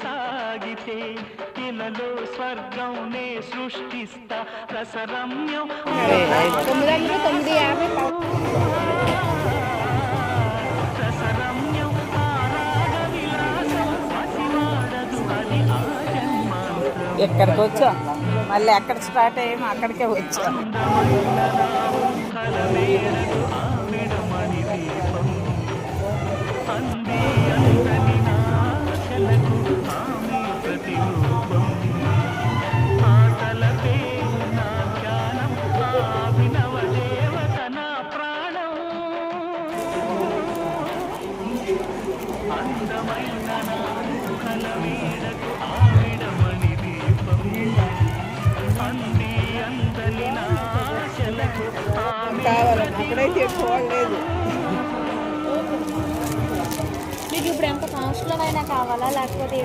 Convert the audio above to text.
సాగితే ఇలలో స్వర్గం నే సృష్టిస్తా రసరమ్యం 950 రసరమ్యం ఆరాగ విలాసం పసివాడదు అది ఆ జన్మాంతం ఎక్కడికి వచ్చాం మళ్ళీ ఎక్కడ స్టార్ట్ అయ్యామో అక్కడికే వచ్చాం. అందమైన నా ఊహల మేరకు ఆవిడమణి దీపం అంది అందని నాశలకు ఆమె ప్రతిరూపం ఆటలపే నా ధ్యానం అభినవ దేవత నా ప్రాణం అందమైన నా ఊహల మేరకు ఆవిడమణి దీపం అంది అందని నాశలకు ఆమె అక్కడైతే చూడలేదు. మీకు ఇప్పుడు ఎంత కాస్ట్లో అయినా కావాలా లేకపోతే